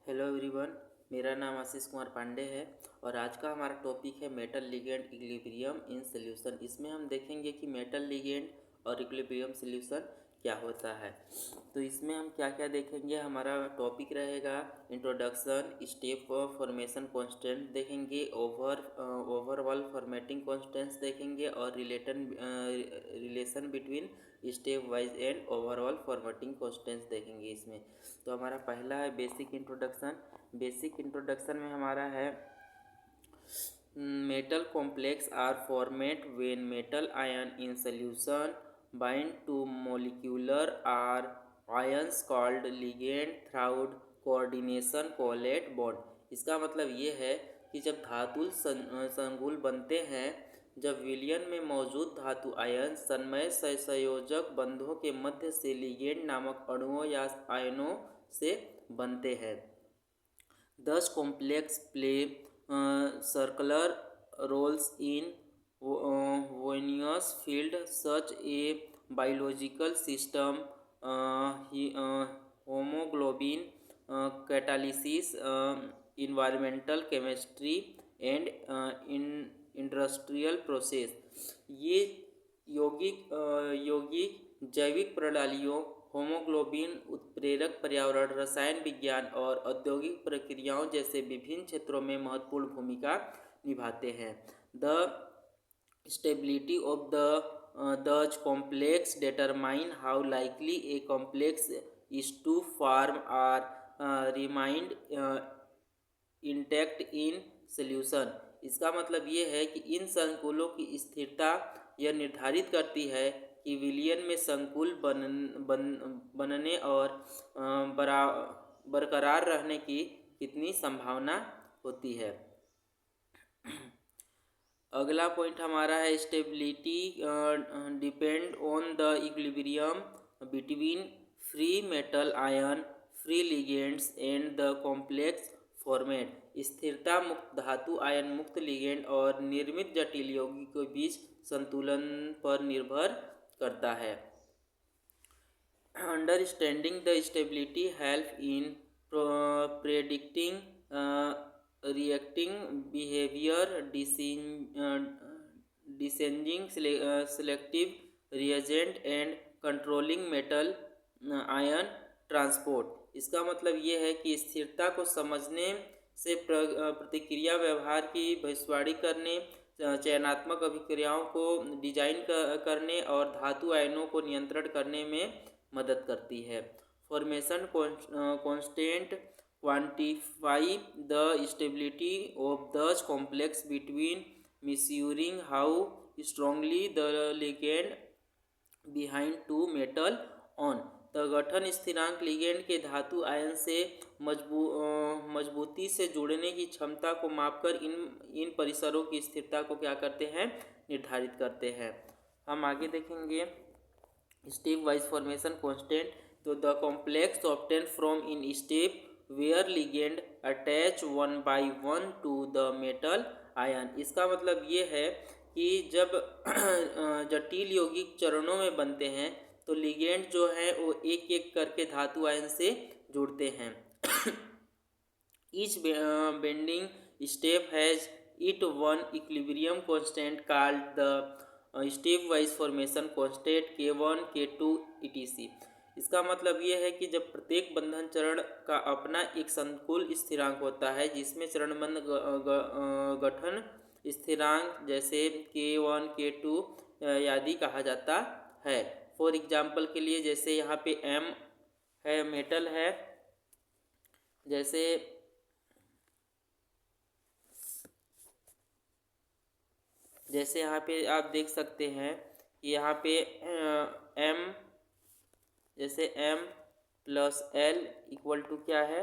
Hello everyone. मेरा नाम आशीष कुमार पांडे है और आज का हमारा टॉपिक है metal ligand equilibrium in solution. इसमें हम देखेंगे कि मेटल लिगेंड और इक्विलिब्रियम सॉल्यूशन क्या होता है। तो इसमें हम क्या क्या देखेंगे, हमारा टॉपिक रहेगा introduction, step of formation constant देखेंगे, ओवरऑल फॉर्मेटिंग कांस्टेंट्स देखेंगे और relation between step wise and overall formatting constants देखेंगे इसमें। तो हमारा पहला है बेसिक इंट्रोडक्शन। बेसिक इंट्रोडक्शन में हमारा है metal complex are formed when metal ion in solution bind to molecular or ions called ligand through coordination covalent bond. इसका मतलब ये है कि जब धातु संकुल बनते हैं, जब विलयन में मौजूद धातु आयन सन्मय संयोजक बंधों के मध्य से लिगेंड नामक अणुओं या आयनों से बनते हैं। दस complex play circular roles in venous field such a biological system, hemoglobin catalysis, environmental chemistry and industrial process। ये यौगिक जैविक प्रणालियों, होमोग्लोबिन उत्प्रेरक, पर्यावरण, रसायन विज्ञान और औद्योगिक प्रक्रियाओं जैसे विभिन्न क्षेत्रों में महत्वपूर्ण भूमिका निभाते हैं। The stability of the complex determine how likely a complex is to form or remind intact in solution. इसका मतलब ये है कि इन संकुलों की स्थिरता यह निर्धारित करती है कि विलयन में संकुल बनने और बरकरार रहने की कितनी संभावना होती है। अगला पॉइंट हमारा है stability depend on the equilibrium between free metal ion, free ligands and the complex format. स्थिरता मुक्त धातु आयन, मुक्त लिगेंड और निर्मित जटिल यौगिक के बीच संतुलन पर निर्भर करता है। Understanding the stability help in predicting reacting behavior, designing selective reagent and controlling metal ion transport। इसका मतलब ये है कि स्थिरता को समझने से प्रतिक्रिया व्यवहार की भविष्यवाणी करने, चयनात्मक अभिक्रियाओं को डिजाइन करने और धातु आयनों को नियंत्रण करने में मदद करती है। Formation constant quantify the stability of the complex between measuring how strongly the ligand behind two metal on। तो गठन स्थिरांक लिगेंड के धातु आयन से मजबूती से जुड़ने की क्षमता को मापकर इन परिसरों की स्थिरता को क्या करते हैं, निर्धारित करते हैं। हम आगे देखेंगे स्टेप वाइज फॉर्मेशन कांस्टेंट। तो the complex obtain from in step where ligand attach one by one to the metal ion. इसका मतलब ये है कि जब जटिल यौगिक चरणों में बनते हैं तो लिगेंड जो है वो एक एक करके धातु आयन से जुड़ते हैं। Each bending step has it one equilibrium constant called the step wise formation constant K1 K2 etc। इसका मतलब ये है कि जब प्रत्येक बंधन चरण का अपना एक संकुल स्थिरांक होता है, जिसमें चरणबद्ध गठन स्थिरांक जैसे K1 K2 आदि कहा जाता है। फॉर एग्जाम्पल के लिए जैसे यहाँ पे M है, मेटल है, जैसे यहाँ पे आप देख सकते हैं कि यहाँ पे M जैसे M plus L equal to क्या है,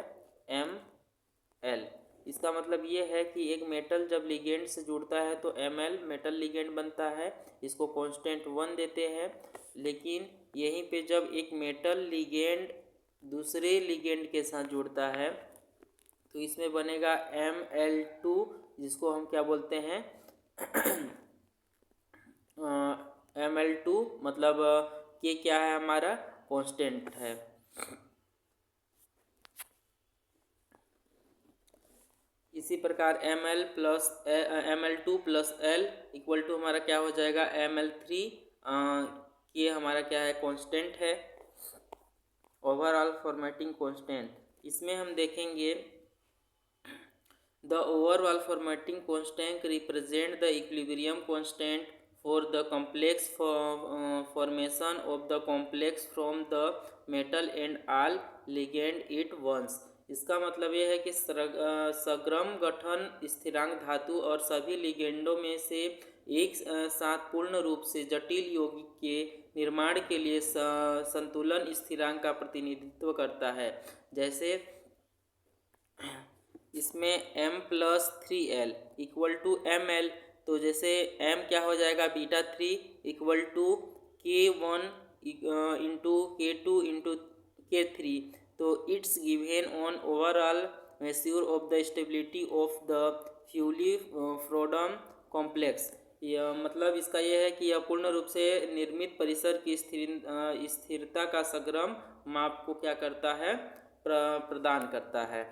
ML। इसका मतलब ये है कि एक मेटल जब लिगेंड से जुड़ता है तो Ml मेटल लिगेंड बनता है, इसको कांस्टेंट 1 देते हैं। लेकिन यहीं पे जब एक मेटल लिगेंड दूसरे लिगेंड के साथ जुड़ता है तो इसमें बनेगा Ml2, जिसको हम क्या बोलते हैं Ml2 मतलब ये क्या है, हमारा कांस्टेंट है। इसी प्रकार Ml2 + L इक्वल टू हमारा क्या हो जाएगा Ml3। ये हमारा क्या है कांस्टेंट है, ओवरऑल फॉर्मेटिंग कांस्टेंट। इसमें हम देखेंगे the overall formatting constant represent the equilibrium constant for the complex formation of the complex from the metal and all ligand at once. इसका मतलब यह है कि सग्रम गठन स्थिरांक धातु और सभी लिगेंडों में से एक साथ पूर्ण रूप से जटिल यौगिक के निर्माण के लिए संतुलन स्थिरांक का प्रतिनिधित्व करता है। जैसे इसमें M+3L इक्वल टू ML, तो जैसे M क्या हो जाएगा β3 equal to K1 into K2 into K3। तो it's given on overall measure of the stability of the फ्यूलिफ्रोडम कॉम्प्लेक्स। यह मतलब इसका यह है कि यह पूर्ण रूप से निर्मित परिसर की स्थिरता का सग्रम माप को क्या करता है प्रदान करता है।